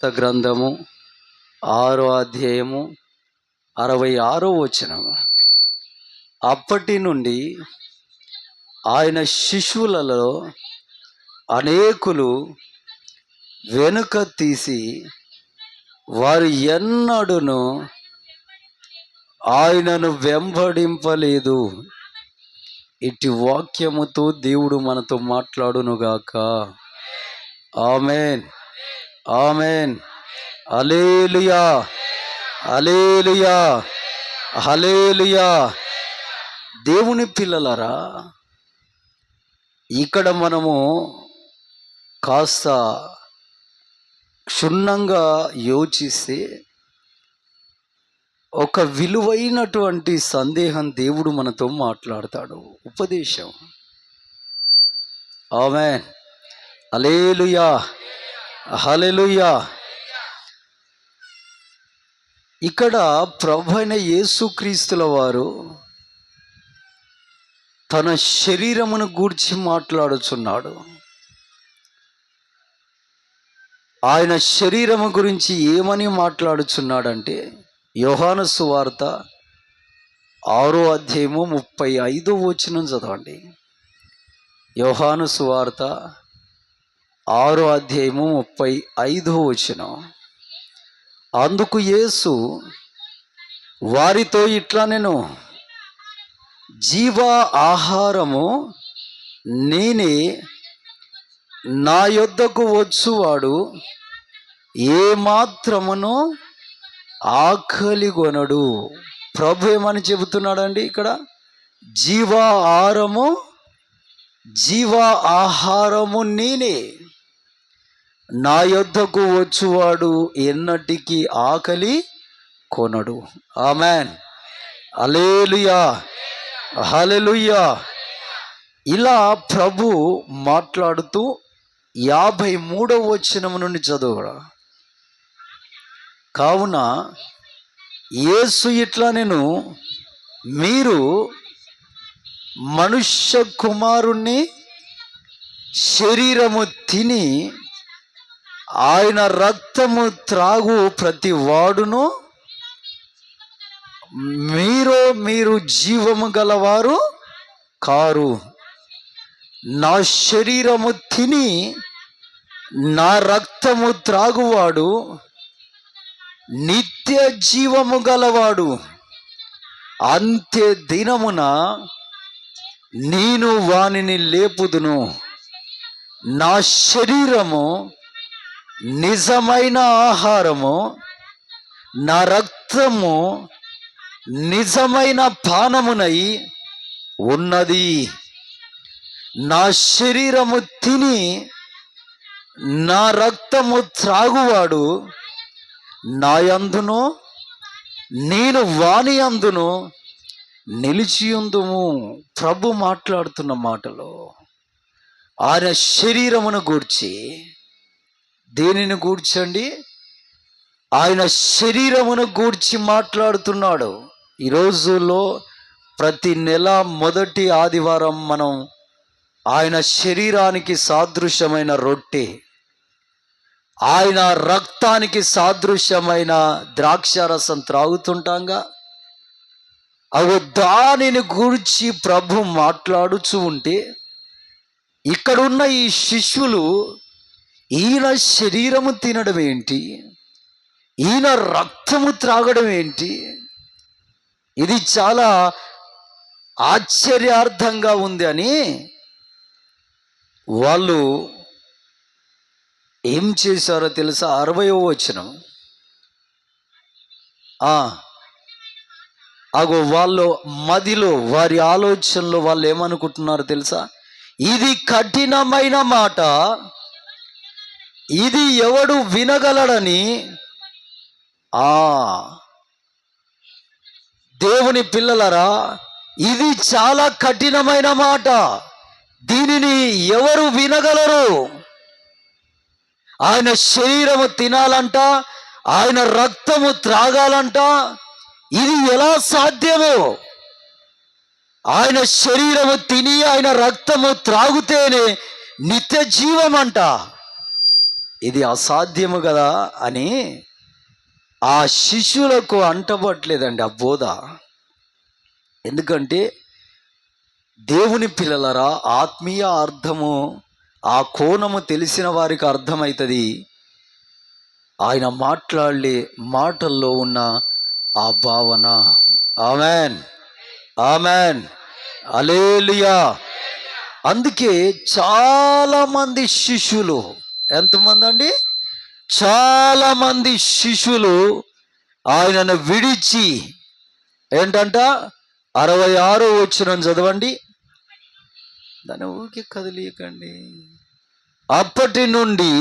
గ్రంథము 6వ అధ్యాయము 66వ వచనము. అప్పటి నుండి ఆయన శిష్యులలో అనేకులు వెనుక తీసి వారు ఎన్నడూను ఆయనను వెంబడింపలేదు. ఇటు వాక్యముతో దేవుడు మనతో మాట్లాడునుగాక. ఆమేన్, ఆమేన్, హల్లెలూయా, హల్లెలూయా, హల్లెలూయా. దేవుని పిల్లలారా, ఇక్కడ మనము కాస్త క్షుణ్ణంగా యోచిస్తే ఒక విలువైనటువంటి సందేహం దేవుడు మనతో మాట్లాడతాడు. ఉపదేశం. ఆమేన్, హల్లెలూయా, హల్లెలూయా. ఇక్కడ ప్రభువైన యేసుక్రీస్తుల వారు తన శరీరమును గూర్చి మాట్లాడుచున్నాడు. ఆయన శరీరము గురించి ఏమని మాట్లాడుచున్నాడంటే, యోహాను సువార్త 6వ అధ్యాయము 35వ వచనం చదవండి. యోహాను సువార్త 6వ అధ్యాయము 35వ వచనం. అందుకు యేసు వారితో ఇట్లా నేను జీవ ఆహారము నేనే, నా యొద్దకు వచ్చువాడు ఏమాత్రమును ఆకలిగొనడు. ప్రభు ఏమని చెబుతున్నాడండి ఇక్కడ? జీవ ఆహారము నేనే, నా యొద్దకు వచ్చువాడు ఎన్నటికీ ఆకలి కొనడు. ఆమేన్, హల్లెలూయా, హల్లెలూయా. ఇలా ప్రభు మాట్లాడుతూ 53వ వచనం నుండి చదువురా. కావున యేసు ఇట్లా నేను, మీరు మనుష్య కుమారుణ్ణి శరీరము తిని ఆయన రక్తము త్రాగు ప్రతి వాడును మీరు జీవము గలవారు కారు. నా శరీరము తిని నా రక్తము త్రాగువాడు నిత్య జీవము గలవాడు. అంత్య దినమున నేను వానిని లేపుదును. నా శరీరము నిజమైన ఆహారము, నా రక్తము నిజమైన పానమునై ఉన్నది. నా శరీరము తిని నా రక్తము త్రాగువాడు నా యందును, నేను వాని యందును నిలిచియుందుము. ప్రభు మాట్లాడుతున్న మాటలో ఆయన శరీరమును గూర్చి, దేనిని గూర్చండి? ఆయన శరీరమును గూర్చి మాట్లాడుతున్నాడు. ఈ రోజుల్లో ప్రతి నెల మొదటి ఆదివారం మనం ఆయన శరీరానికి సాదృశ్యమైన రొట్టె, ఆయన రక్తానికి సాదృశ్యమైన ద్రాక్షారసం త్రాగుతుంటాంగా. అవి దానిని గురించి ప్రభు మాట్లాడుచూ ఉంటే, ఇక్కడున్న ఈ శిష్యులు ఈయన శరీరము తినడం ఏంటి, ఈయన రక్తము త్రాగడం ఏంటి, ఇది చాలా ఆశ్చర్యార్థంగా ఉంది అని వాళ్ళు ఏం చేశారో తెలుసా? 60వ వచనం. అగో వాళ్ళు మదిలో, వారి ఆలోచనలో వాళ్ళు ఏమనుకుంటున్నారు తెలుసా? ఇది కఠినమైన మాట, ఇది ఎవడు వినగలడని. దేవుని పిల్లలరా, ఇది చాలా కఠినమైన మాట, దీనిని ఎవరు వినగలరు? ఆయన శరీరము తినాలంట, ఆయన రక్తము త్రాగాలంట. ఇది ఎలా సాధ్యమో? ఆయన శరీరము తిని ఆయన రక్తము త్రాగుతేనే నిత్య జీవం అంట. ఇది అసాధ్యము కదా అని ఆ శిష్యులకు అంటబట్టలేదండి ఆ బోధ. ఎందుకంటే దేవుని పిల్లలరా, ఆత్మీయ అర్థము, ఆ కోణము తెలిసిన వారికి అర్థమవుతుంది ఆయన మాట్లాడే మాటల్లో ఉన్న ఆ భావన. ఆమెన్, ఆమెన్, హల్లెలూయా. అందుకే చాలా మంది శిష్యులు, ఎంతమంది అండి? చాలా మంది శిష్యులు ఆయనను విడిచి, ఏంటంట, 66 వచనం చదవండి. దాన్ని ఊరికే కదిలియకండి. అప్పటి నుండి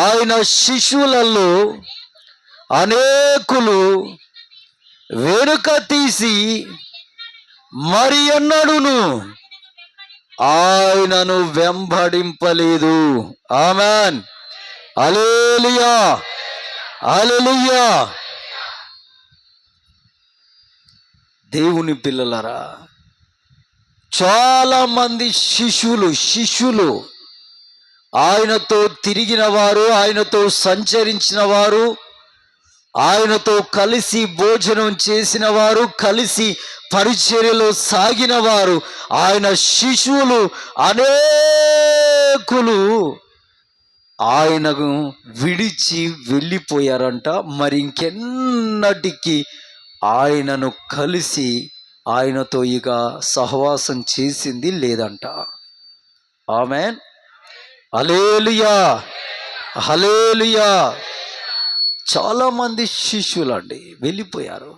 ఆయన శిష్యులలో అనేకులు వెనుక తీసి మరి ఎన్నడూను ఆయనను వెంబడింపలేదు. ఆమెన్, హల్లెలూయా, హల్లెలూయా. దేవుని పిల్లలరా, చాలా మంది శిష్యులు ఆయనతో తిరిగిన వారు, ఆయనతో సంచరించిన వారు, ఆయనతో కలిసి భోజనం చేసిన వారు, కలిసి పరిచర్యలో సాగిన వారు, ఆయన శిష్యులు అనేకులు ఆయనను విడిచి వెళ్ళిపోయారంట. మరి ఇంకెన్నటికి ఆయనను కలిసి ఆయనతో ఇక సహవాసం చేసింది లేదంట. ఆమెన్, హల్లెలూయా, హల్లెలూయా. చాలా మంది శిష్యులు అండి వెళ్ళిపోయారు.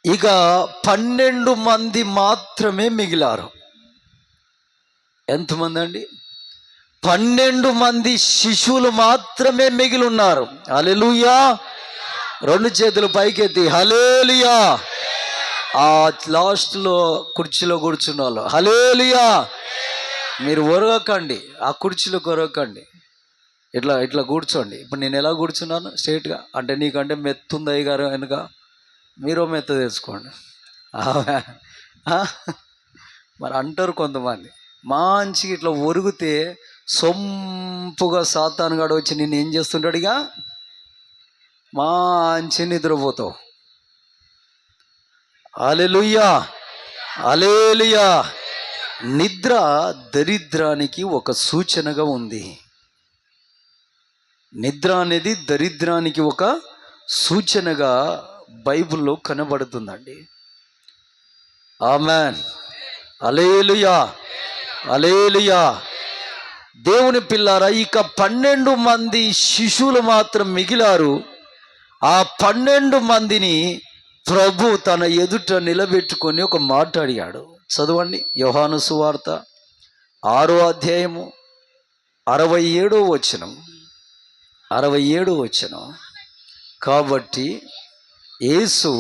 ఇక 12 మంది మాత్రమే మిగిలారు. ఎంతమంది అండి? 12 మంది శిష్యులు మాత్రమే మిగిలి ఉన్నారు. హల్లెలూయా. 2 చేతులు పైకెత్తి హల్లెలూయా. ఆ లాస్ట్లో కుర్చీలో కూర్చున్న వాళ్ళు హల్లెలూయా. మీరు ఒరగకండి, ఆ కుర్చీలో కొరగకండి. ఇట్లా ఇట్లా కూర్చోండి. ఇప్పుడు నేను ఎలా కూర్చున్నాను? స్ట్రైట్గా. అంటే నీకంటే మెత్తుంది అయ్యగారు వెనుక, మీరు మెత్త తెచ్చుకోండి. మరి అంటారు కొంతమంది, మంచిగా ఇట్లా ఒరిగితే సొంపుగా సాతానుగాడు వచ్చి నిన్ను ఏం చేస్తుంటాడుగా, మంచి నిద్రపోతావు. హల్లెలూయా, హల్లెలూయా. నిద్ర దరిద్రానికి ఒక సూచనగా ఉంది. నిద్ర అనేది దరిద్రానికి ఒక సూచనగా బైబిల్లో కనబడుతుందండి. ఆమెన్, హల్లెలూయా, హల్లెలూయా. దేవుని పిల్లారా, ఇక 12 మంది శిష్యులు మాత్రం మిగిలారు. ఆ 12 మందిని ప్రభు తన ఎదుట నిలబెట్టుకొని ఒక మాట అడిగాడు. చదవండి, యోహాను సువార్త 6వ అధ్యాయము 67వ వచనం. 67వ వచనం. కాబట్టి యేసు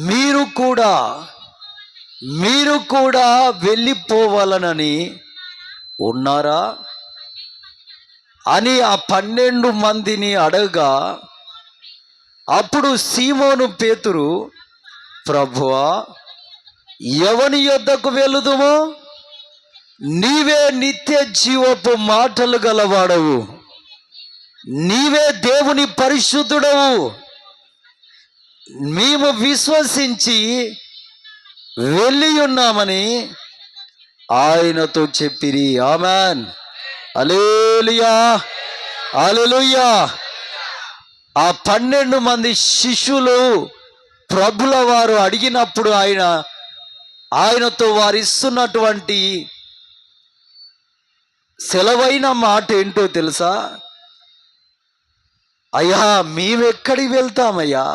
మీరు కూడా వెళ్ళిపోవాలనని ఉన్నారా అని ఆ 12 మందిని అడగగా, అప్పుడు సీమోను పేతురు, ప్రభువా, ఎవని యొద్దకు వెళుదుము? నీవే నిత్య జీవపు మాటలు గలవాడవు, నీవే దేవుని పరిశుద్ధుడవు, మేము విశ్వసించి వెళ్ళి ఉన్నామని ఆయనతో చెప్పిరి. ఆమెన్, హల్లెలూయా, హల్లెలూయా. ఆ 12 మంది శిష్యులు ప్రభుల వారు అడిగినప్పుడు ఆయనతో వారు ఇస్తున్నటువంటి సెలవైన మాట ఏంటో తెలుసా? అయ్యా, మేమెక్కడికి వెళ్తామయ్యా,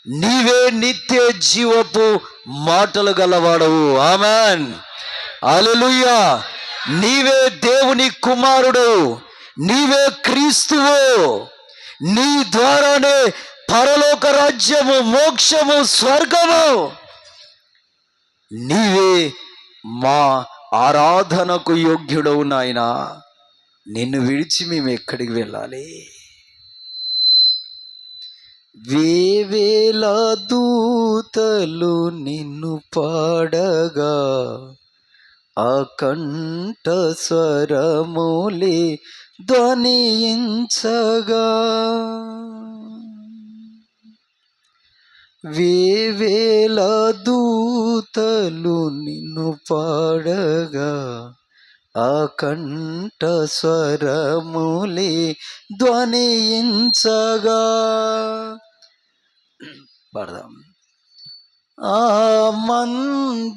నీవే నిత్య జీవపు మాటలు గలవాడవు. ఆమెన్, హల్లెలూయా. నీవే దేవుని కుమారుడు, నీవే క్రీస్తువు, నీ ద్వారానే పరలోక రాజ్యము, మోక్షము, స్వర్గము. నీవే మా ఆరాధనకు యోగ్యుడవు నాయనా, నిన్ను విడిచి మేము ఎక్కడికి వెళ్ళాలి? వేవేల దూతలు నిన్ను పాడగా, అకంఠ స్వరములే ధ్వనించగా వేవేల దూతలు నిన్ను పాడగా అకంఠ స్వరములే ధ్వనించగా పాడదాం. ఆ మందిరమంతా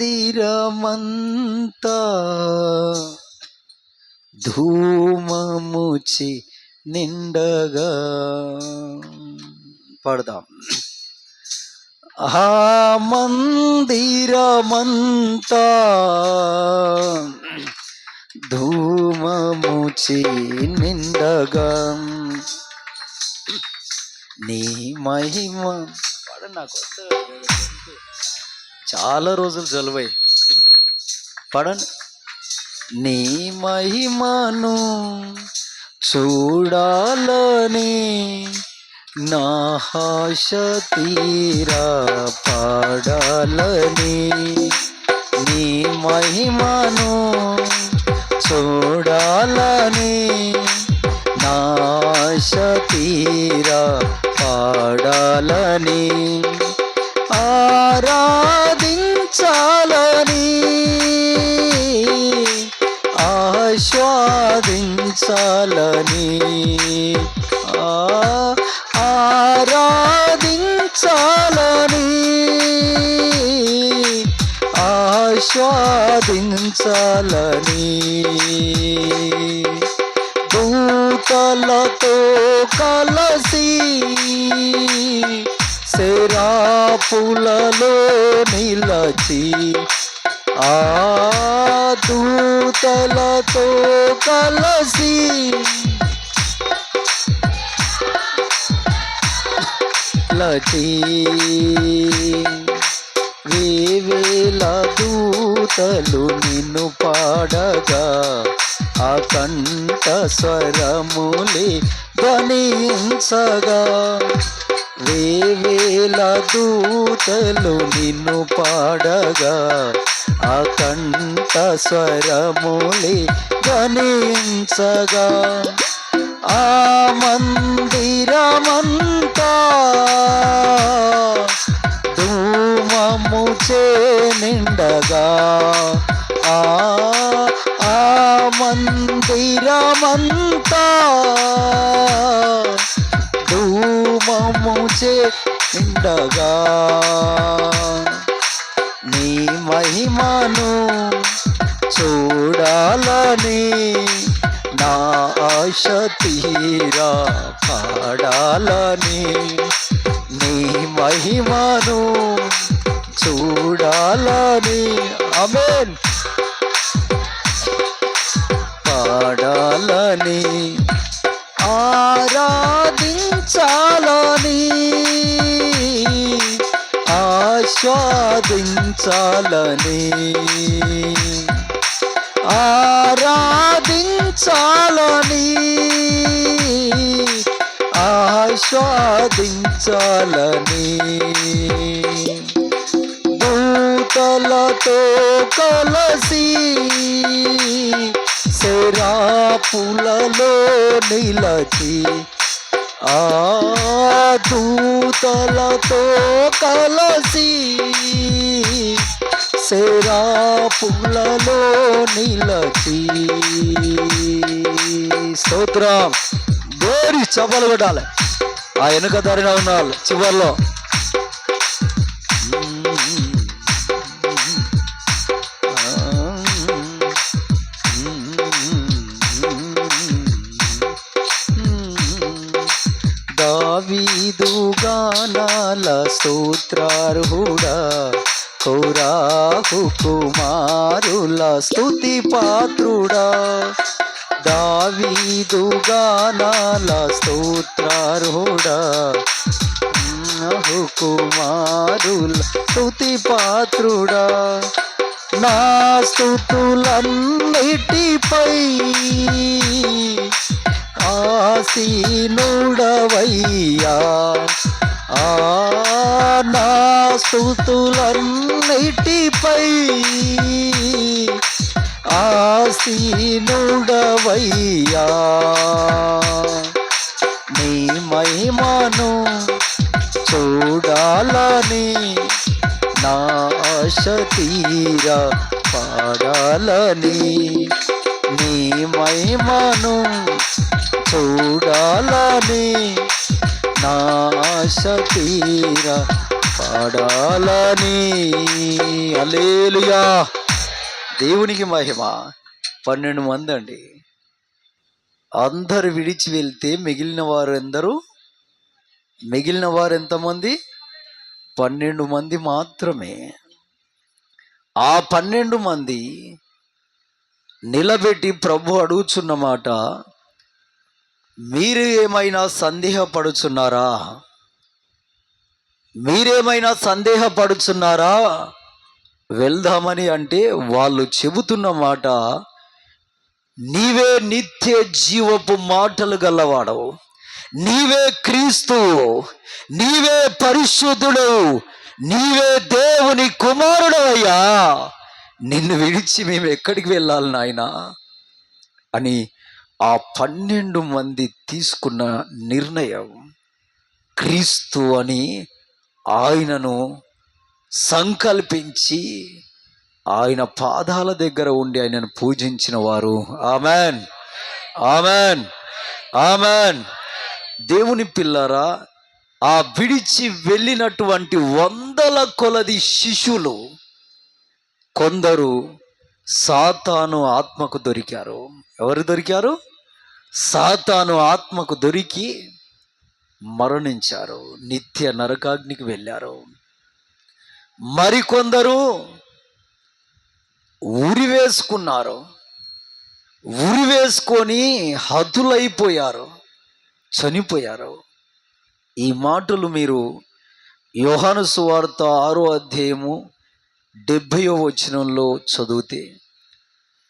ధూమముచి నిండగా పాడదాం. ఆ మందిరమంతా ధూమముచి నిండగా నీ మహిమ నాకు చాలా రోజులు జలువై పడండి. నీ మహిమను చూడాలని నా ఆశ తీరా పాడాలని, నీ మహిమను చూడాలని నా ఆశ తీరా పాడాలని, ఆరాధించాలని ఆస్వాదించాలని, ఆరాధించాలని ఆస్వాదించాలని, దూతలతో కలసి సెరాపులలో నిలచి, ఆ దూతలతో కలసి లచి వేవేల దూతలు నిన్ను పాడగా అకంఠ స్వరములే ధ్వనించగా, వేవేల దూతలు నిన్ను పాడగా అకంఠ స్వరములే ధ్వనించగా, ఆ మందిరమంతా ధూమముచే నిండగా, ఆ మందిరమంతా ధూమముచే నిండగా, నీ మహిమను చూడాలని నా ఆశ తీరా పాడాలని, నీ మహిమను చూడాలని ఆమేన్ పాడాలని, ఆరాధించాలని ఆస్వాదించాలని, ఆరాధించాలని ఆస్వాదించాలని, దూతలతో కలసి సెరాపులలో నిలచి, ఆ దూతలతో కలసి సెరాపులలో నిలచి, స్తోత్రం గోరి చప్పలు కొట్టాలి. ఆ వెనుక దారిన ఉన్నారు చివర్లో దావీదు గానాల స్తోత్రార్హుడా, కోరాహు కుమారుల స్తుతి పాత్రుడా, దావీదు గానాల స్తోత్రార్హుడా, కుమారుల స్తుతి పాత్రుడా, నా స్తుతులన్నిటిపై ఆసీనుడవయ్యా, నా స్తుతులన్నిటిపై ఆసీనుడవయ్యా, నీ మహిమను చూడాలని నా ఆశ తీరా పాడాలని, నీ మహిమను చూడాలని నా ఆశ తీరా పాడాలని. హల్లెలూయా, దేవునికి మహిమ. 12 మంది అండి. అందరు విడిచి వెళ్తే మిగిలిన వారు ఎంతమంది? 12 మంది మాత్రమే. ఆ 12 మంది నిలబెట్టి ప్రభు అడుగుచున్న మాట, మీరు ఏమైనా సందేహపడుచున్నారా వెళ్దామని అంటే, వాళ్ళు చెబుతున్న మాట, నీవే నిత్య జీవపు మాటలు గలవాడవు, నీవే క్రీస్తు, నీవే పరిశుద్ధుడు, నీవే దేవుని కుమారుడు అయ్యా, నిన్ను విడిచి మేము ఎక్కడికి వెళ్ళాలి నాయనా అని ఆ 12 మంది తీసుకున్న నిర్ణయం, క్రీస్తు అని ఆయనను సంకల్పించి ఆయన పాదాల దగ్గర ఉండి ఆయనను పూజించిన వారు. Amen, amen, amen. దేవుని పిల్లరా, ఆ విడిచి వెళ్ళినటువంటి 100ల కొలది శిష్యులు కొందరు సాతాను ఆత్మకు దొరికారు. ఎవరు దొరికారు? సాతాను ఆత్మకు దొరికి మరణించారు, నిత్య నరకాగ్నికి వెళ్ళారు. మరికొందరు ఉరి వేసుకొని హతులైపోయారు, చనిపోయారు. ఈ మాటలు మీరు యోహాను సువార్త 6వ అధ్యాయము 70వ వచనంలో చదివితే,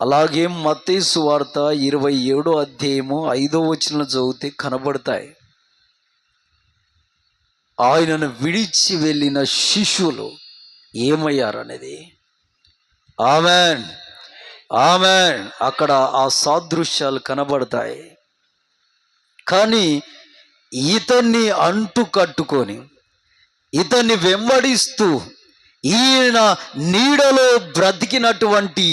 అలాగే మత్తయి సువార్త 27వ అధ్యాయము 5వ వచనంలో చదివితే కనబడతాయి. ఆయనను విడిచి వెళ్ళిన శిష్యులు ఏమయ్యారనేది. Amen, amen. అక్కడ ఆ సాదృశ్యాలు కనబడతాయి. కానీ ఇతన్ని అంటు కట్టుకొని, ఇతన్ని వెంబడిస్తూ ఈయన నీడలో బ్రతికినటువంటి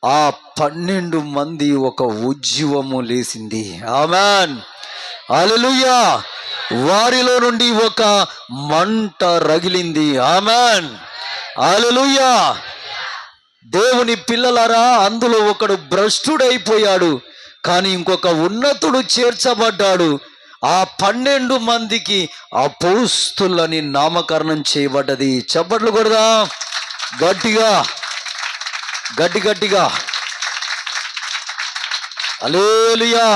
ఆ 12 మంది ఒక ఉజ్జీవము లేసింది. ఆమెన్, హల్లెలూయా. వారిలో నుండి ఒక మంట రగిలింది. ఆమెన్, హల్లెలూయా. దేవుని పిల్లలారా, అందులో ఒకడు భ్రష్టుడైపోయాడు, కానీ ఇంకొక ఉన్నతుడు చేర్చబడ్డాడు. ఆ 12 మందికి అపోస్తులని నామకరణం చేయబడ్డది. చప్పట్లు కొడదా గట్టిగా, గట్టిగా. హల్లెలూయా.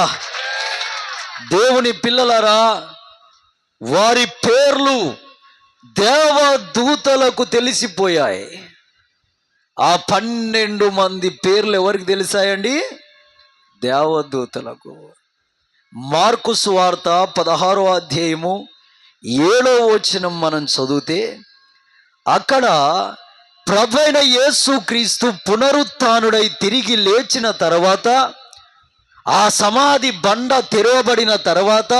దేవుని పిల్లలారా, వారి పేర్లు దేవదూతలకు తెలిసిపోయాయి. ఆ 12 మంది పేర్లు ఎవరికి తెలిసాయండి? దేవదూతలకు. మార్కు సువార్త 16వ అధ్యాయము 7వ వచనం మనం చదివితే, అక్కడ ప్రభువైన యేసుక్రీస్తు పునరుత్థానుడై తిరిగి లేచిన తర్వాత, ఆ సమాధి బండ తెరవబడిన తర్వాత,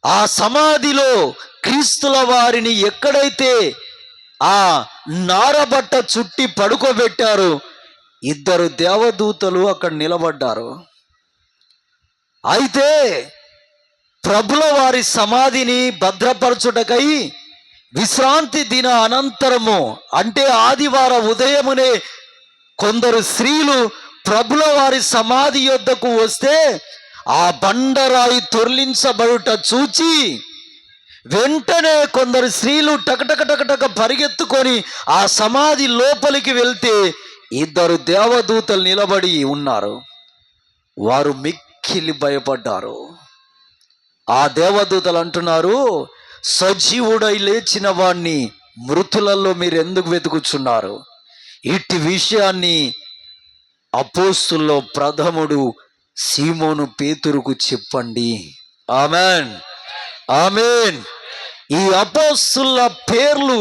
ఆ సమాధిలో క్రీస్తుల వారిని ఎక్కడైతే ఆ నారబట్ట చుట్టి పడుకోబెట్టారు, 2 దేవదూతలు అక్కడ నిలబడ్డారు. అయితే ప్రభుల వారి సమాధిని భద్రపరచుటకై విశ్రాంతి దిన అనంతరము, అంటే ఆదివార ఉదయమునే కొందరు స్త్రీలు ప్రభుల వారి సమాధి యొద్దకు వస్తే, ఆ బండరాయి తొర్లించబడుట చూచి వెంటనే కొందరు స్త్రీలు టకటక పరిగెత్తుకొని ఆ సమాధి లోపలికి వెళ్తే 2 దేవదూతలు నిలబడి ఉన్నారు. వారు మిక్కిలి భయపడ్డారు. ఆ దేవదూతలు అంటున్నారు, సజీవుడై లేచిన వాణ్ణి మృతులలో మీరు ఎందుకు వెతుకుచున్నారు? ఇట్టి విషయాన్ని అపోస్తుల్లో ప్రథముడు సీమోను పేతురుకు చెప్పండి. Amen, amen. ఈ అపోస్తుల పేర్లు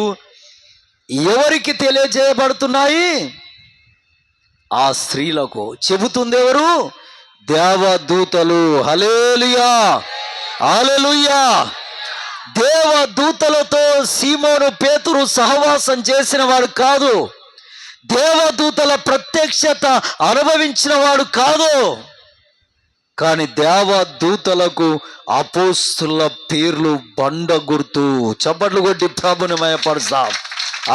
ఎవరికి తెలియజేయబడుతున్నాయి? ఆ స్త్రీలకు చెబుతుంది ఎవరు? దేవదూతలు. హల్లెలూయా, హల్లెలూయా. దేవదూతలతో సీమోను పేతురు సహవాసం చేసిన వాడు కాదు, దేవదూతల ప్రత్యక్షత అనుభవించిన వాడు కాదు. కానీ దేవదూతలకు అపోస్తుల పేర్లు బండ గుర్తు. చప్పట్లు కొట్టి ప్రభుని మయపరుస్తాం.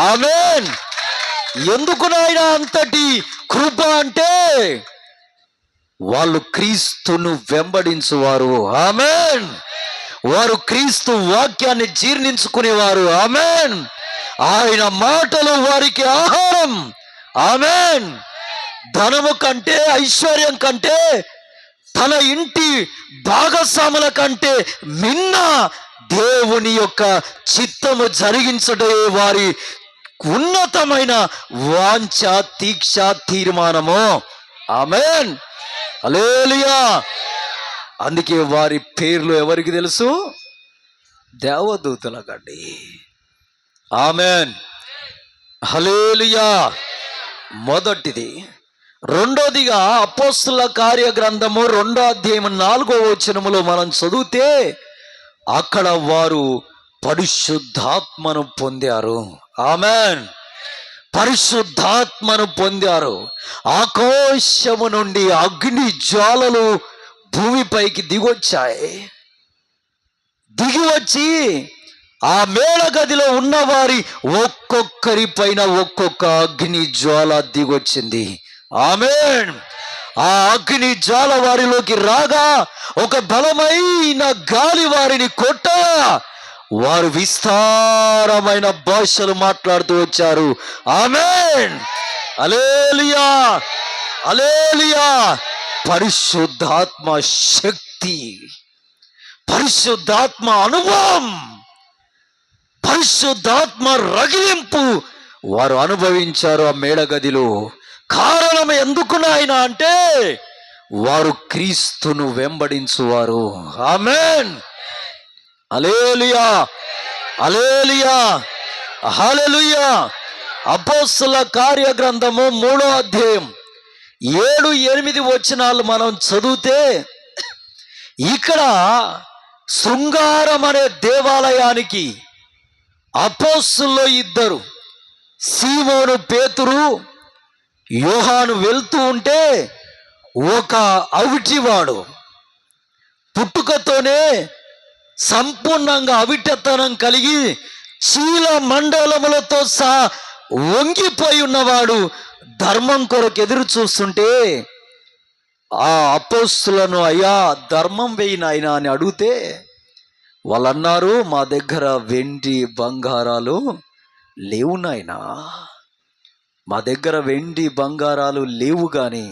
ఆమేన్. ఎందుకు నాయన అంతటి కృప అంటే వాళ్ళు క్రీస్తును వెంబడించువారు. ఆమేన్. వారు క్రీస్తు వాక్యాన్ని జీర్ణించుకునేవారు. ఆమేన్. ఆయన మాటలు వారికి ఆహారం. ఆమేన్. ధనము కంటే, ఐశ్వర్యం కంటే, తన ఇంటి భాగస్వాముల కంటే మిన్న దేవుని యొక్క చిత్తము జరిగించడే వారి ఉన్నతమైన వాంఛ, దీక్ష, తీర్మానము. ఆమేన్. హల్లెలూయా. అందుకే వారి పేర్లు ఎవరికి తెలుసు? దేవదూతలకండి. ఆమేన్. హల్లెలూయా. మొదటిది. రెండోదిగా అపోస్తుల కార్య గ్రంథము 2వ అధ్యాయం 4వ వచనములో మనం చదివితే అక్కడ వారు పరిశుద్ధాత్మను పొందారు. ఆమేన్. పరిశుద్ధాత్మను పొందారు. ఆకాశము నుండి అగ్ని జ్వాలలు భూమిపైకి దిగొచ్చాయి. దిగి వచ్చి ఆ మేడ గదిలో ఉన్నవారి ఒక్కొక్కరి పైన ఒక్కొక్క అగ్ని జ్వాల దిగొచ్చింది. ఆమేన్. ఆ అగ్ని జ్వాల వారిలోకి రాగా ఒక బలమైన గాలి వారిని కొట్టగా వారు విస్తారమైన భాషలు మాట్లాడుతూ వచ్చారు. ఆమేన్. హల్లెలూయా, హల్లెలూయా. పరిశుద్ధాత్మ శక్తి, పరిశుద్ధాత్మ అనుభవం, పరిశుద్ధాత్మ రగిలింపు వారు అనుభవించారు ఆ మేడగదిలో. కారణం ఎందుకు నాయన అంటే వారు క్రీస్తును వెంబడించువారు. ఆమేన్. హల్లెలూయా, హల్లెలూయా, హల్లెలూయా. అపోస్తుల కార్య గ్రంథము 3వ అధ్యాయం 7-8 వచనాలు మనం చదివితే ఇక్కడ శృంగారం అనే దేవాలయానికి అపోస్తుల్లో 2 సీమోను పేతురు, యోహాను వెళ్తూ ఉంటే ఒక అవిటివాడు పుట్టుకతోనే సంపూర్ణంగా అవిటతనం కలిగి చీల మండలములతో సహా వంగిపోయి ఉన్నవాడు ధర్మం కొరకు ఎదురు చూస్తుంటే ఆ అపోస్తులను, అయ్యా ధర్మం వేయి నాయనా అని అడిగితే వాళ్ళు అన్నారు, మా దగ్గర వెండి బంగారాలు లేవు నాయనా, మా దగ్గర వెండి బంగారాలు లేవు, కానీ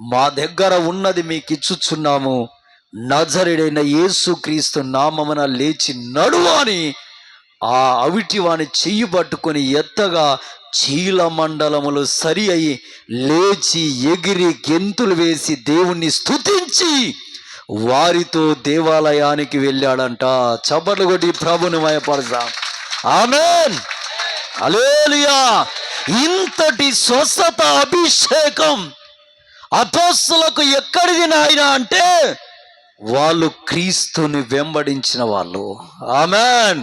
మా దగ్గర ఉన్నది మీకు ఇచ్చుచున్నాము, నజరేయుడైన యేసుక్రీస్తు నామమున లేచి నడువు అని ఆ అవిటివాని చెయ్యి పట్టుకొని ఎత్తగా చీల మండలములు సరి అయి లేచి ఎగిరి గెంతులు వేసి దేవుణ్ణి స్తుతించి వారితో దేవాలయానికి వెళ్ళాడంట. చప్పట్లు కొట్టి ప్రభుని మయపరచా. ఆమేన్. హల్లెలూయా. ఇంతటి స్వస్థత అభిషేకం అపోస్తులకు ఎక్కడిది నాయన అంటే వాళ్ళు క్రీస్తుని వెంబడించిన వాళ్ళు. ఆమేన్,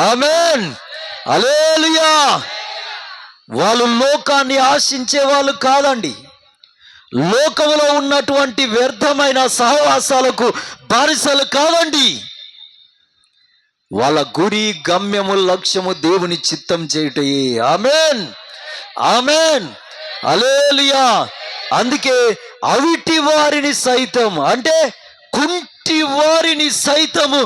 ఆమేన్, హల్లెలూయా. వాళ్ళు లోకాన్ని ఆశించే వాళ్ళు కాదండి. లోకములో ఉన్నటువంటి వ్యర్థమైన సహవాసాలకు బానిసలు కాదండి. వాళ్ళ గురి, గమ్యము, లక్ష్యము దేవుని చిత్తం చేయుటయే. ఆమేన్, ఆమేన్, హల్లెలూయా. అందుకే అవిటి వారిని సైతం అంటే కుంటి వారిని సైతము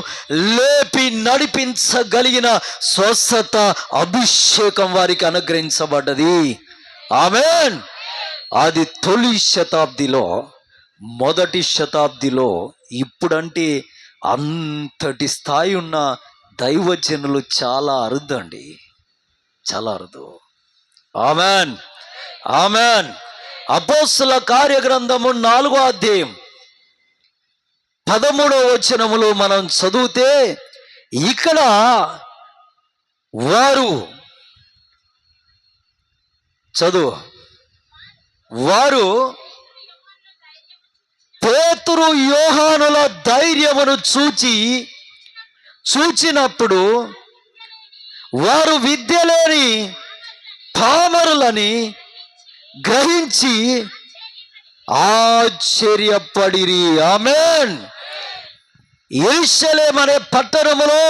లేపి నడిపించగలిగిన స్వస్థత అభిషేకం వారికి అనుగ్రహించబడ్డది. ఆమేన్. అది తొలి శతాబ్దిలో, మొదటి శతాబ్దిలో. ఇప్పుడంటే అంతటి స్థాయి ఉన్న దైవజనులు చాలా అరుదండి, చాలా అరుదు. ఆమేన్, ఆమేన్. అపోస్తుల కార్యగ్రంథము 4వ అధ్యాయం 13వ వచనములో మనం చదివితే ఇక్కడ వారు చదువు వారు పేతురు యోహానుల ధైర్యమును చూచినప్పుడు వారు విద్య లేని పామరులని గ్రహించి ఆశ్చర్యపడిరి. ఆమేన్. యెరూషలేము అనే పట్టణములో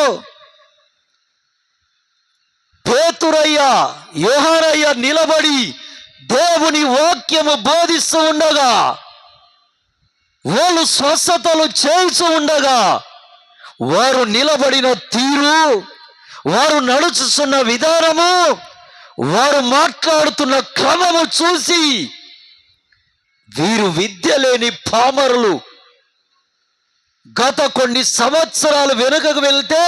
పేతురయ్య యోహానయ్య నిలబడి దేవుని వాక్యము బోధిస్తూ ఉండగా, వాళ్ళు స్వస్థతలు చేస్తూ ఉండగా, వారు నిలబడిన తీరు, వారు నడుచుతున్న విధానము, వారు మాట్లాడుతున్న క్రమము చూసి వీరు విద్య లేని పామరులు. గత కొన్ని సంవత్సరాలు వెనుకకు వెళ్తే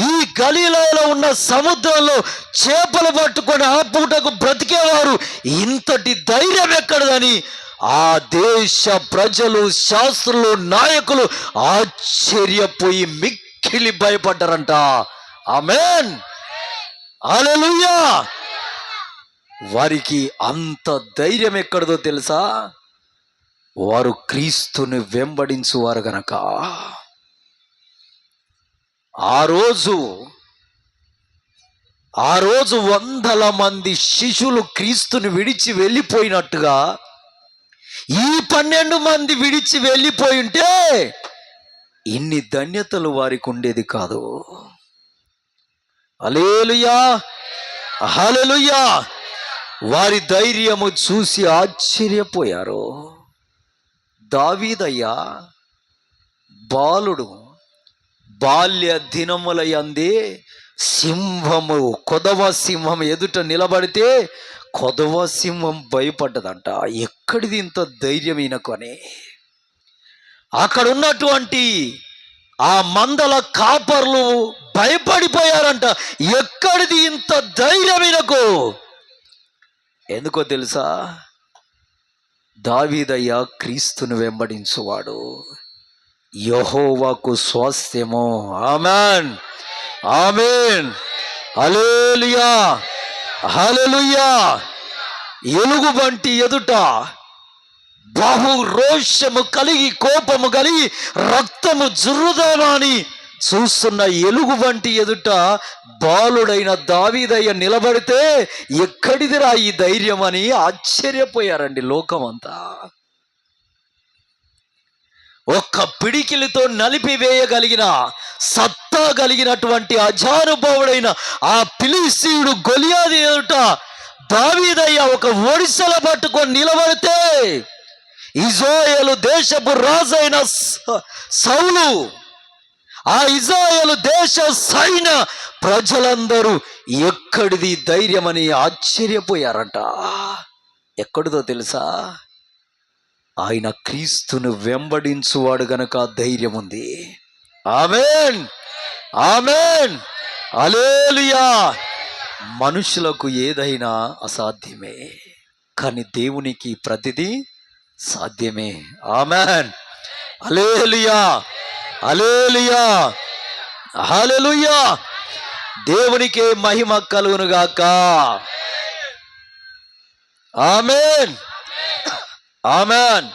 ఈ గలీలాలో ఉన్న సముద్రంలో చేపలు పట్టుకొని ఆ పూటకు బ్రతికేవారు. ఇంతటి ధైర్యం ఎక్కడదని ఆ దేశ ప్రజలు, శాస్త్రులు, నాయకులు ఆశ్చర్యపోయి మిక్కిలి భయపడ్డారంట. ఆమేన్. హల్లెలూయా. వారికి అంత ధైర్యం ఎక్కడదో తెలుసా? వారు క్రీస్తుని వెంబడించువారు గనక. ఆ రోజు వందల మంది శిష్యులు క్రీస్తుని విడిచి వెళ్ళిపోయినట్టుగా ఈ 12 మంది విడిచి వెళ్ళిపోయి ఉంటే ఇన్ని ధన్యతలు వారికి ఉండేది కాదు. హల్లెలూయా, హల్లెలూయా. వారి ధైర్యము చూసి ఆశ్చర్యపోయారు. దావీదయ్య బాలుడు, బాల్య దినముల యందే సింహము, కొదవ సింహం ఎదుట నిలబడితే కొదవ సింహం భయపడ్డదంట. ఎక్కడిది ఇంత ధైర్యం ఈయనకు అని. అక్కడ ఉన్నటువంటి ఆ మందల కాపర్లు భయపడిపోయారంట. ఎక్కడిది ఇంత ధైర్యం ఈయనకు? ఎందుకో తెలుసా? దావీదయ్య క్రీస్తును వెంబడించువాడు, యెహోవాకు స్వాస్థ్యము. ఆమేన్, ఆమేన్, హల్లెలూయా, హల్లెలూయా. ఎలుగుబంటి ఎదుట బహు రోషము కలిగి, కోపము కలిగి, రక్తము జుర్రుదామని చూస్తున్న ఎలుగుబంటి ఎదుట బాలుడైన దావీదయ్య నిలబడితే ఎక్కడిదిరా ఈ ధైర్యం అని ఆశ్చర్యపోయారండి లోకమంతా. ఒక్క పిడికిలితో నలిపివేయగలిగిన సత్తా కలిగినటువంటి అజానుభావుడైన ఆ ఫిలిష్తీయుడు గొలియాతు ఎదుట దావీదయ్య ఒక ఒడిసెల పట్టుకొని నిలబడితే ఇశ్రాయేలు దేశపు రాజైన సౌలు, ఆ ఇశ్రాయేలు దేశ సైన్య ప్రజలందరూ ఎక్కడిది ధైర్యం అని ఆశ్చర్యపోయారట. ఎక్కడిదో తెలుసా? ఆయన క్రీస్తును వెంబడించువాడు గనక ధైర్యం ఉంది. ఆమేన్, ఆమేన్, హల్లెలూయా. మనుషులకు ఏదైనా అసాధ్యమే, కానీ దేవునికి ప్రతిదీ సాధ్యమే. ఆమేన్, హల్లెలూయా, హల్లెలూయా, హల్లెలూయా. దేవునికే మహిమ కలుగును గాక. ఆమేన్, ఆమేన్.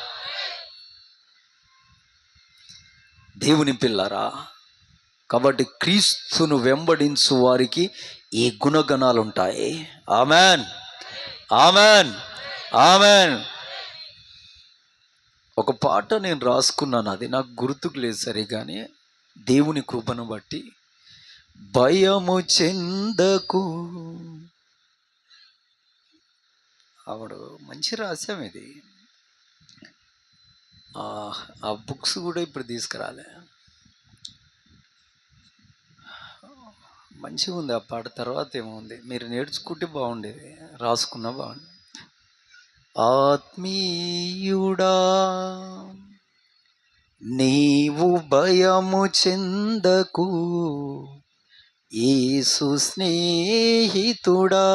దేవుని పిల్లరా, కాబట్టి క్రీస్తును వెంబడించు వారికి ఈ గుణగణాలు ఉంటాయి. ఆమేన్, ఆమేన్, ఆమేన్. ఒక పాట నేను రాసుకున్నాను, అది నాకు గుర్తుకు లేదు సరే, కానీ దేవుని కృపను బట్టి భయము చెందకు. ఆవిడ మంచి రాశాం ఇది. ఆ బుక్స్ కూడా ఇప్పుడు తీసుకురాలే. మంచిగా ఉంది ఆ పాట. తర్వాత ఏముంది, మీరు నేర్చుకుంటే బాగుండేది, రాసుకున్నా బాగుండేది. ఆత్మీయుడా నీవు భయము చెందకు, యేసు స్నేహితుడా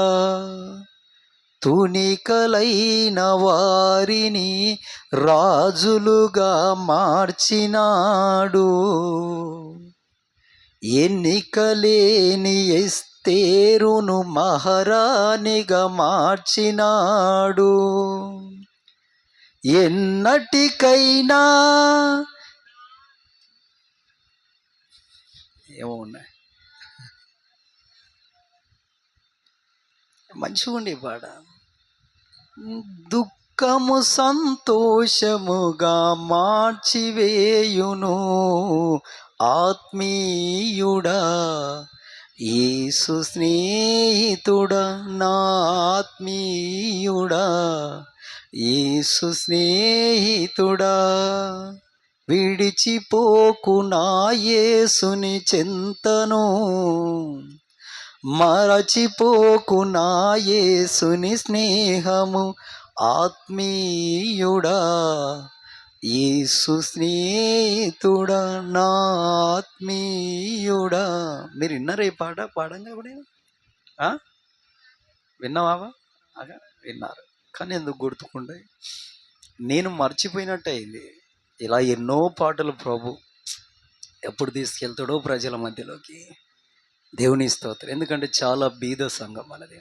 తునికలైన వారిని రాజులుగా మార్చినాడు, ఎన్నికలేని ఎస్తేరును మహారాణిగా మార్చినాడు. ఎన్నటికైనా ఏమో ఉన్నాయి, మంచిగా ఉండి పాట. దుఃఖము సంతోషముగా మార్చివేయును ఆత్మీయుడా, యేసు స్నేహితుడా, నా ఆత్మీయుడా, యేసు స్నేహితుడా. విడిచిపోకు నా యేసుని చెంతను, మరచిపోకు నా యేసుని స్నేహము ఆత్మీయుడా, యేసు స్నేహితుడా, నా ఆత్మీయుడా. మీరు విన్నారా ఈ పాట? పాడంగా కూడా విన్నావా? అగా విన్నారు, కానీ ఎందుకు గుర్తుకుండే? నేను మర్చిపోయినట్టు అయింది. ఇలా ఎన్నో పాటలు ప్రభు ఎప్పుడు తీసుకెళ్తాడో ప్రజల మధ్యలోకి. దేవుని స్తోత్రం. ఎందుకంటే చాలా బీద సంఘం మనది,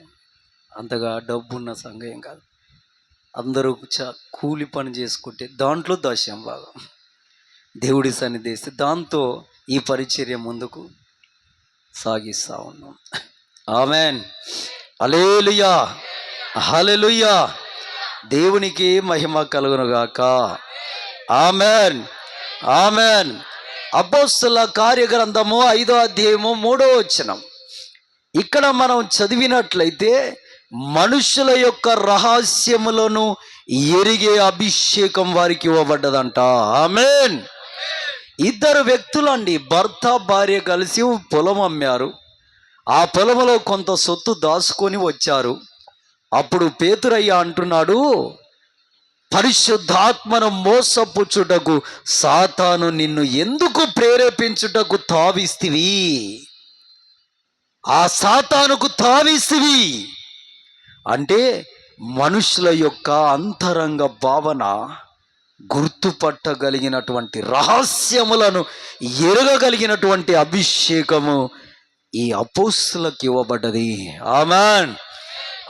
అంతగా డబ్బున్న సంఘం ఏం కాదు. అందరూ కూలి పని చేసుకుంటే దాంట్లో దశం భాగం దేవుడి సన్నిధి ఇస్తే దాంతో ఈ పరిచర్య ముందుకు సాగిస్తూ ఉన్నాం. ఆమెన్, హల్లెలూయా, హల్లెలూయా. దేవునికి మహిమ కలుగునుగాక. Amen, amen. అపోస్తల కార్యగ్రంథము 5వ అధ్యాయము 3వ వచనం. ఇక్కడ మనం చదివినట్లయితే మనుషుల యొక్క రహస్యములను ఎరిగే అభిషేకం వారికి ఇవ్వబడ్డదంట. ఆమెన్. ఇద్దరు వ్యక్తులండి, భర్త భార్య కలిసి పొలం అమ్మారు. ఆ పొలంలో కొంత సొత్తు దాచుకొని వచ్చారు. అప్పుడు పేతురయ్య అంటున్నాడు, పరిశుద్ధాత్మను మోసపుచ్చుటకు సాతాను నిన్ను ఎందుకు ప్రేరేపించుటకు తావిస్తివి? ఆ సాతానుకు తావిస్తివి అంటే మనుషుల యొక్క అంతరంగ భావన గుర్తుపట్టగలిగినటువంటి, రహస్యములను ఎరగగలిగినటువంటి అభిషేకము ఈ అపోస్తులకు ఇవ్వబడ్డది. ఆమెన్,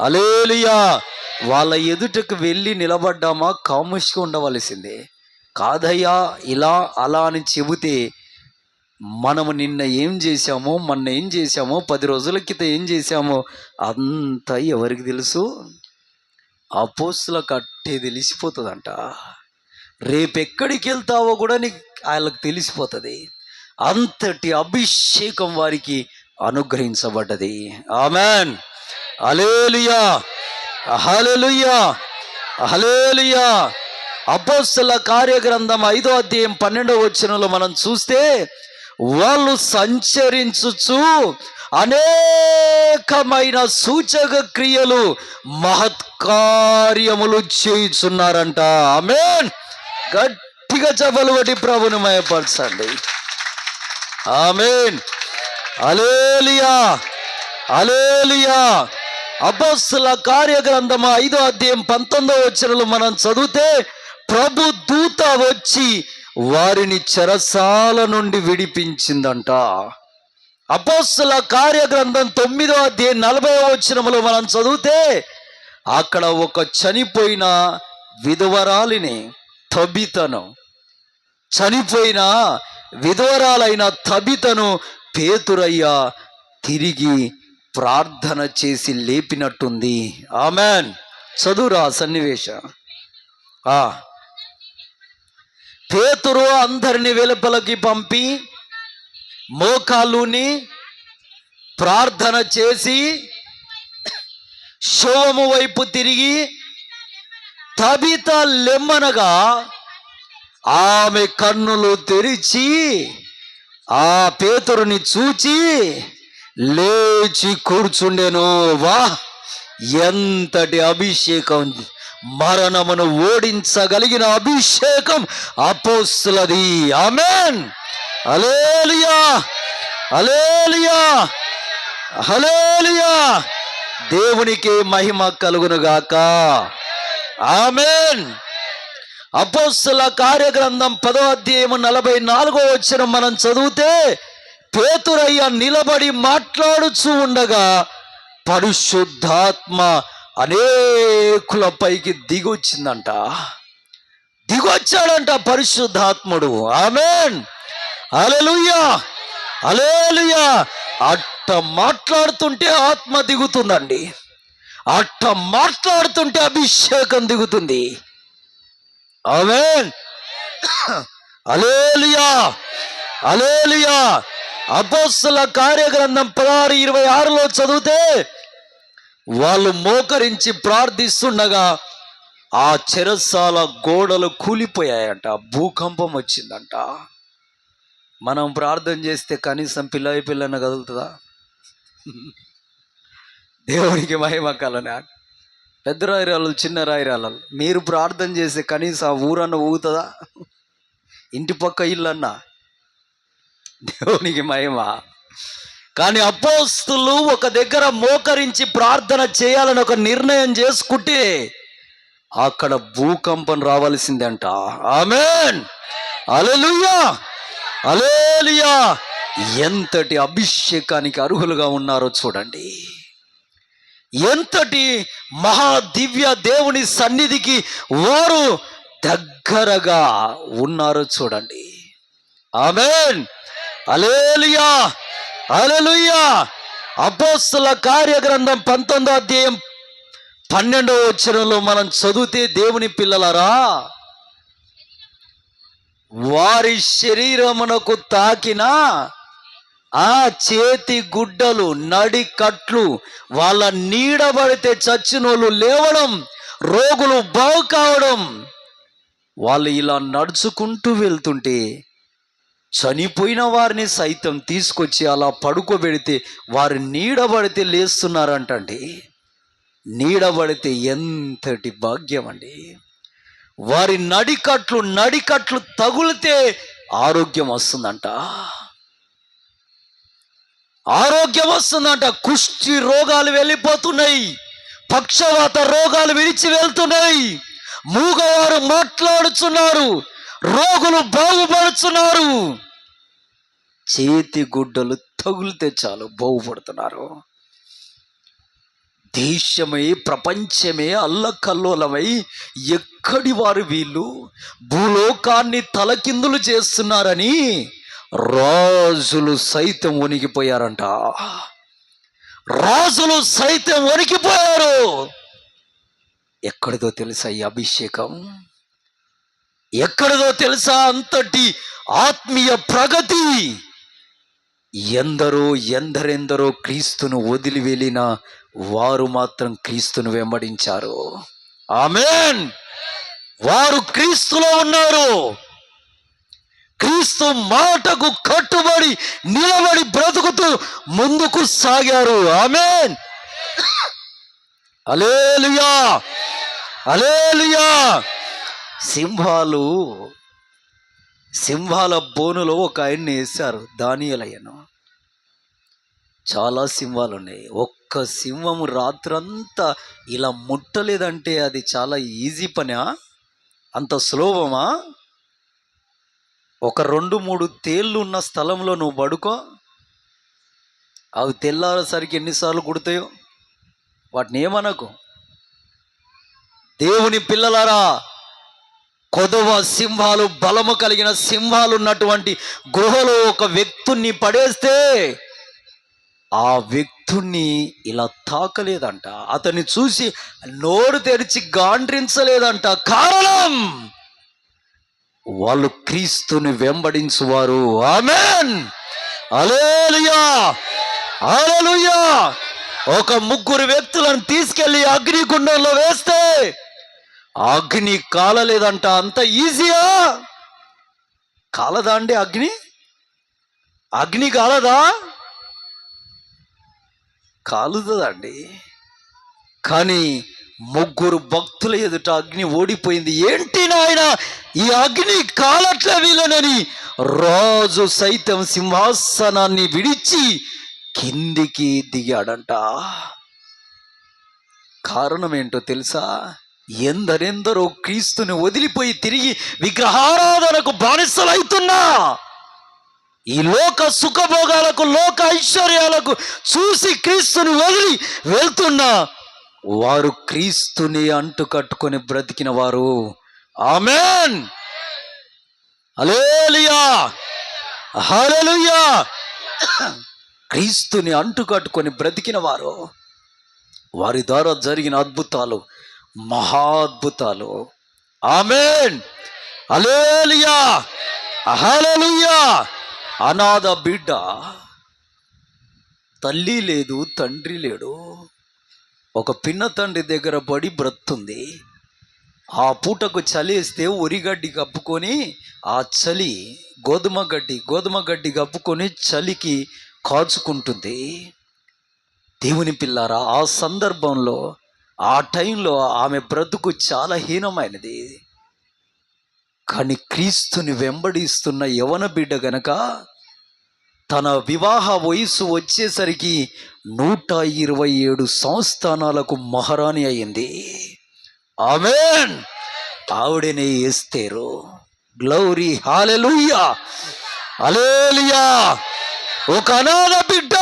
హల్లెలూయా. వాళ్ళ ఎదుటకు వెళ్ళి నిలబడ్డామా కాముష్గా ఉండవలసిందే. కాదయ్యా ఇలా అలా అని చెబితే మనము నిన్న ఏం చేశామో, మొన్న ఏం చేశామో, 10 రోజుల క్రితం ఏం చేశామో అంతా ఎవరికి తెలుసు? అపోస్తులకు అట్టే తెలిసిపోతుందంట. రేపెక్కడికి వెళ్తావో కూడా నీకు వాళ్ళకి తెలిసిపోతుంది. అంతటి అభిషేకం వారికి అనుగ్రహించబడ్డది. ఆమెన్, హల్లెలూయా, హల్లెలూయా, హల్లెలూయా. అపోస్తల కార్యగ్రంథం 5వ అధ్యాయం 12వ వచనంలో మనం చూస్తే, వాళ్ళు సంచరించుచు అనేకమైన సూచక క్రియలు మహత్కార్యములు చేయుచున్నారంట. ఆమేన్. గట్టిగా చప్పలు కొట్టి ప్రభుని మయపరచండి. ఆమేన్, హల్లెలూయా, హల్లెలూయా. అపోస్తల కార్యగ్రంథం 5వ అధ్యాయం 19వ వచనంలో మనం చదివితే, ప్రభు దూత వచ్చి వారిని చెరసాల నుండి విడిపించిందంట. అపోస్తల కార్యగ్రంథం 9వ అధ్యాయం 40వ వచనంలో మనం చదివితే, అక్కడ ఒక చనిపోయిన విధవరాలిని, తబితను, చనిపోయిన విధవరాలైన తబితను పేతురయ్య తిరిగి ప్రార్థన చేసి లేపినట్టుంది. ఆమెన్. చదువురా సన్నివేశం. పేతురు అందరిని వెలుపలకి పంపి మోకాళ్ళుని ప్రార్థన చేసి శవము వైపు తిరిగి తబిత లెమ్మనగా ఆమె కన్నులు తెరిచి ఆ పేతురుని చూచి లేచి కూర్చుండెను. వా, ఎంతటి అభిషేకం! మరణమును ఓడించగలిగిన అభిషేకం అపోస్తులది. ఆమేన్, హల్లెలూయా, హల్లెలూయా, హల్లెలూయా. దేవునికి మహిమ కలుగునుగాక. ఆమేన్. అపోస్తుల కార్యగ్రంథం 10వ అధ్యాయం 44వ వచనం మనం చదివితే, పేతురయ్య నిలబడి మాట్లాడుచూ ఉండగా పరిశుద్ధాత్మ అనేకుల పైకి దిగొచ్చిందంట, దిగొచ్చాడంట పరిశుద్ధాత్ముడు. ఆమేన్, హల్లెలూయా, హల్లెలూయా. అట్ట మాట్లాడుతుంటే ఆత్మ దిగుతుందండి, అట్ట మాట్లాడుతుంటే అభిషేకం దిగుతుంది. ఆమేన్, హల్లెలూయా, హల్లెలూయా. అపోస్తలుల కార్యగ్రంథం 16:26 చదివితే వాళ్ళు మోకరించి ప్రార్థిస్తుండగా ఆ చెరసాల గోడలు కూలిపోయాయంట, భూకంపం వచ్చిందంట. మనం ప్రార్థన చేస్తే కనీసం పిల్లన కదులుతుందా? దేవునికి మహిమ కలనా. పెద్ద రాయిరాలు చిన్న రాయిరాలు మీరు ప్రార్థన చేస్తే కనీసం ఆ ఊరన్న ఊగుతుందా? ఇంటి పక్క ఇల్లన్నా. దేవునికి మహిమ. కానీ అపోస్తులు ఒక దగ్గర మోకరించి ప్రార్థన చేయాలని ఒక నిర్ణయం చేసుకుంటే అక్కడ భూకంపం రావాల్సిందంట. ఆమేన్, హల్లెలూయా, హల్లెలూయా. ఎంతటి అభిషేకానికి అర్హులుగా ఉన్నారో చూడండి, ఎంతటి మహాదివ్య దేవుని సన్నిధికి వారు దగ్గరగా ఉన్నారో చూడండి. ఆమేన్, హల్లెలూయా, హల్లెలూయా. అపోస్తలుల కార్యగ్రంథం 19:12 మనం చదివితే, దేవుని పిల్లలారా, వారి శరీరమునకు తాకిన ఆ చేతి గుడ్డలు, నడికట్లు, వాళ్ళ నీడబడితే చచ్చినోళ్ళు లేవడం, రోగులు బాగు కావడం, వాళ్ళు ఇలా నడుచుకుంటూ వెళ్తుంటే చనిపోయిన వారిని సైతం తీసుకొచ్చి అలా పడుకోబెడితే వారు నీడబడితే లేస్తున్నారంటండి. నీడబడితే ఎంతటి భాగ్యం అండి. వారి నడికట్లు తగులితే ఆరోగ్యం వస్తుందంట, ఆరోగ్యం వస్తుందంట. కుష్టి రోగాలు వెళ్ళిపోతున్నాయి, పక్షవాత రోగాలు విడిచి వెళ్తున్నాయి, మూగవారు మాట్లాడుతున్నారు, రోగులు బాగుపడుతున్నారు. చేతి గుడ్డలు తగులితే చాలు బాగుపడుతున్నారు. దేశమే ప్రపంచమే అల్లకల్లోలమై ఎక్కడి వారు వీళ్ళు భూలోకాన్ని తలకిందులు చేస్తున్నారని రాజులు సైతం వణికిపోయారంట, రాజులు సైతం వణికిపోయారు. ఎక్కడిదో తెలుసా ఈ అభిషేకం? ఎక్కడిదో తెలుసా అంతటి ఆత్మీయ ప్రగతి? ఎందరెందరో క్రీస్తును వదిలి వెళ్ళిన వారు మాత్రం క్రీస్తును వెంబడించారు. ఆమేన్, వారు క్రీస్తులో ఉన్నారు, క్రీస్తు మాటకు కట్టుబడి నిలబడి బ్రతుకుతూ ముందుకు సాగారు. ఆమేన్, హల్లెలూయా, హల్లెలూయా. సింహాల బోనులో ఒక ఆయన్ని వేశారు, దానియేలయ్యను. చాలా సింహాలు ఉన్నాయి. ఒక్క సింహము రాత్రంతా ఇలా ముట్టలేదంటే అది చాలా ఈజీ పనా? అంత సులభమా? ఒక 2-3 తేళ్ళు ఉన్న స్థలంలో నువ్వు పడుకో, అవి తెల్లారేసరికి ఎన్నిసార్లు కుడతాయో వాటిని ఏమనకు. దేవుని పిల్లలారా, కొదవ సింహాలు, బలము కలిగిన సింహాలు ఉన్నటువంటి గుహలో ఒక వ్యక్తుణ్ణి పడేస్తే ఆ వ్యక్తుణ్ణి ఇలా తాకలేదంట, అతన్ని చూసి నోరు తెరిచి గాండ్రించలేదంట. కారణం, వాళ్ళు క్రీస్తుని వెంబడించువారు. ఆమేన్, హల్లెలూయా, హల్లెలూయా. ఒక 3 వ్యక్తులను తీసుకెళ్లి అగ్నిగుండంలో వేస్తే అగ్ని కాలలేదంట. అంత ఈజీయా? కాలదా అండి అగ్ని కాలదా? కాలుతుందండి. కానీ 3 భక్తుల ఎదుట అగ్ని ఓడిపోయింది. ఏంటి నాయన ఈ అగ్ని కాలట్ల వీళ్ళనని రాజు సైతం సింహాసనాన్ని విడిచి కిందికి దిగాడంట. కారణం ఏంటో తెలుసా? ఎందరెందరో క్రీస్తుని వదిలిపోయి తిరిగి విగ్రహారాధనకు బానిసలవుతున్నా ఈ లోక సుఖభోగాలకు, లోక ఐశ్వర్యాలకు చూసి క్రీస్తుని వదిలి వెళ్తున్న వారు క్రీస్తుని అంటు కట్టుకొని బ్రతికిన వారు. ఆమేన్, హల్లెలూయా, హల్లెలూయా. క్రీస్తుని అంటు కట్టుకొని బ్రతికిన వారు, వారి ద్వారా జరిగిన అద్భుతాలు మహా అద్భుతాలు. ఆమేన్, హల్లెలూయా, హల్లెలూయా. అనాథ బిడ్డ, తల్లి లేదు, తండ్రి లేడు, ఒక పిన్న తండ్రి దగ్గర పడి బ్రతుంది. ఆ పూటకు చలేస్తే ఉరిగడ్డి కప్పుకొని ఆ చలి గోధుమ గడ్డి కప్పుకొని చలికి కాచుకుంటుంది. దేవుని పిల్లారా, ఆ సందర్భంలో, ఆ టైంలో ఆమె బ్రతుకు చాలా హీనమైనది. కానీ క్రీస్తుని వెంబడిస్తున్న యవన బిడ్డ గనక తన వివాహ వయసు వచ్చేసరికి 127 సంస్థానాలకు మహారాణి అయింది. ఆమేన్, ఆవిడనే ఎస్తేరు. గ్లోరీ, హల్లెలూయా, హల్లెలూయా. ఒక అనాథ బిడ్డ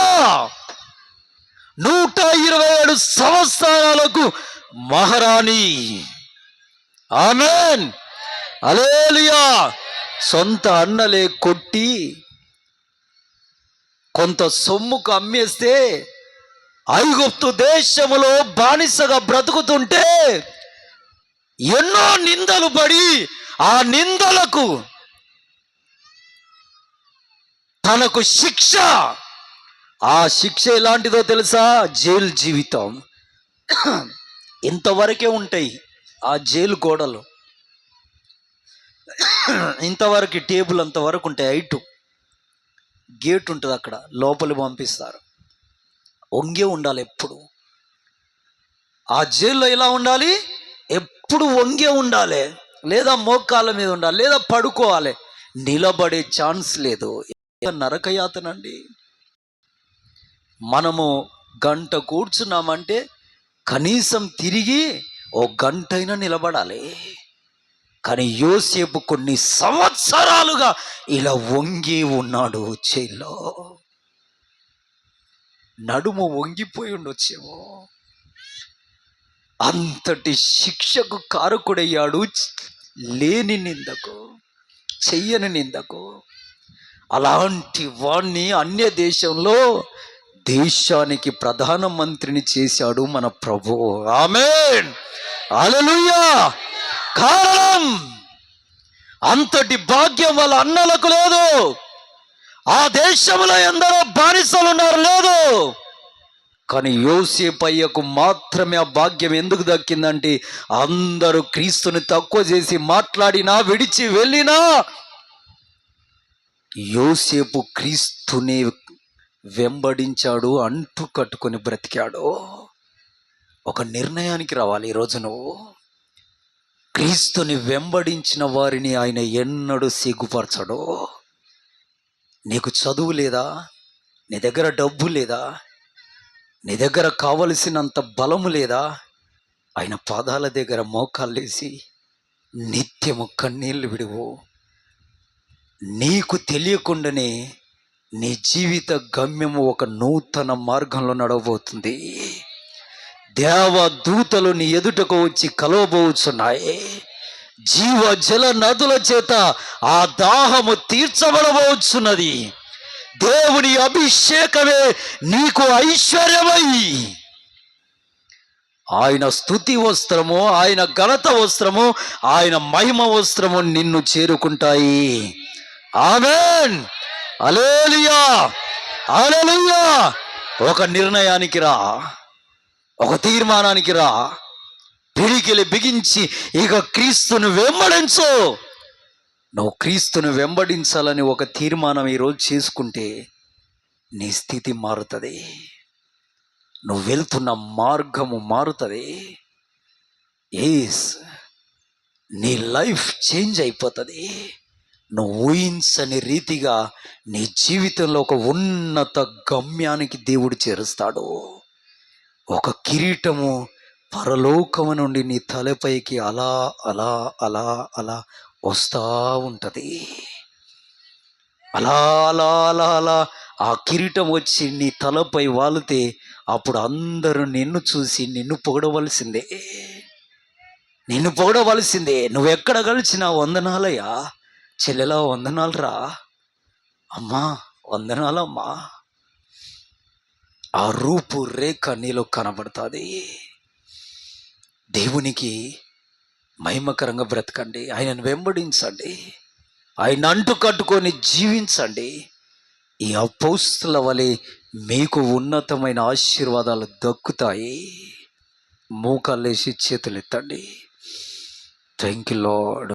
127 సంవత్సరాలకు మహారాణి. ఆమేన్, హల్లెలూయా. సొంత అన్నలే కొట్టి కొంత సొమ్ముకు అమ్మేస్తే ఐగుప్తు దేశములో బానిసగా బ్రతుకుతుంటే ఎన్నో నిందలు పడి ఆ నిందలకు తనకు శిక్ష, ఆ శిక్ష ఎలాంటిదో తెలుసా? జైలు జీవితం. ఇంతవరకే ఉంటాయి ఆ జైలు గోడలు, ఇంతవరకు టేబుల్ అంతవరకు ఉంటాయి. హైటు గేట్ ఉంటుంది, అక్కడ లోపలి పంపిస్తారు. వంగే ఉండాలి ఎప్పుడు. ఆ జైల్లో ఎలా ఉండాలి? ఎప్పుడు వంగే ఉండాలి, లేదా మోకాళ్ళ మీద ఉండాలి, లేదా పడుకోవాలి. నిలబడే ఛాన్స్ లేదు. నరకయాతనండి. మనము గంట కూర్చున్నామంటే కనీసం తిరిగి 1 గంటైనా నిలబడాలి. కానీ యోసేపు కొన్ని సంవత్సరాలుగా ఇలా వంగి ఉన్నాడు జైల్లో. నడుము వంగిపోయి ఉండొచ్చేమో, అంతటి శిక్షకు కారకుడయ్యాడు. లేని నిందకు, చెయ్యని నిందకు. అలాంటి వాణ్ణి అన్య దేశంలో దేశానికి ప్రధానమంత్రిని చేశాడు మన ప్రభువు. ఆమేన్, హల్లెలూయా. కారణం, అంతటి భాగ్యం వాళ్ళ అన్నలకు లేదు. ఆ దేశంలో ఎందరో బానిసలు ఉన్నారు, లేదు. కానీ యోసేపయ్యకు మాత్రమే ఆ భాగ్యం ఎందుకు దక్కిందంటే, అందరూ క్రీస్తుని తక్కువ చేసి మాట్లాడినా, విడిచి వెళ్ళినా, యోసేపు క్రీస్తుని వెంబడించాడు, అంటు కట్టుకొని బ్రతికాడు. ఒక నిర్ణయానికి రావాలి ఈరోజు. నువ్వు క్రీస్తుని వెంబడించిన వారిని ఆయన ఎన్నడూ సిగ్గుపరచడు. నీకు చదువు లేదా, నీ దగ్గర డబ్బు లేదా, నీ దగ్గర కావలసినంత బలము లేదా, ఆయన పాదాల దగ్గర మోకాళ్ళేసి నిత్యము కన్నీళ్లు విడువు. నీకు తెలియకుండానే నీ జీవిత గమ్యము ఒక నూతన మార్గంలో నడవబోతుంది. దేవదూతలు నీ ఎదుటకు వచ్చి కలవబోచున్నాయి. జీవ జల నదుల చేత ఆ దాహము తీర్చబడబోచున్నది. దేవుని అభిషేకమే నీకు ఐశ్వర్యమై ఆయన స్తుతి వస్త్రము, ఆయన ఘనత వస్త్రము, ఆయన మహిమ వస్త్రము నిన్ను చేరుకుంటాయి. ఆమేన్, హల్లెలూయా, హల్లెలూయా. ఒక నిర్ణయానికి రా, ఒక తీర్మానానికి రా. పిడికిలి బిగించి ఇక క్రీస్తును వెంబడించు. నువ్వు క్రీస్తును వెంబడించాలని ఒక తీర్మానం ఈరోజు చేసుకుంటే నీ స్థితి మారుతుంది, నువ్వు వెళ్తున్న మార్గము మారుతుంది. నీ లైఫ్ చేంజ్ అయిపోతుంది. నువ్వు ఊహించని రీతిగా నీ జీవితంలో ఒక ఉన్నత గమ్యానికి దేవుడు చేరుస్తాడు. ఒక కిరీటము పరలోకము నుండి నీ తలపైకి అలా అలా అలా అలా వస్తూ ఉంటుంది. అలా అలా అలా అలా ఆ కిరీటం వచ్చి నీ తలపై వాలితే అప్పుడు అందరూ నిన్ను చూసి నిన్ను పొగడవలసిందే, నిన్ను పొగడవలసిందే. నువ్వెక్కడ కలిసినా వందనాలయ్యా, చెల్లెలా వందనాలరా, అమ్మా వందనాలమ్మా. ఆ రూపు రేఖ నీలో కనబడుతుంది. దేవునికి మహిమకరంగా బ్రతకండి, ఆయనను వెంబడించండి, ఆయన అంటు కట్టుకొని జీవించండి. ఈ అపోస్తుల వలె మీకు ఉన్నతమైన ఆశీర్వాదాలు దక్కుతాయి. మోకాళ్ళేసి చేతులెత్తండి. Thank you lord.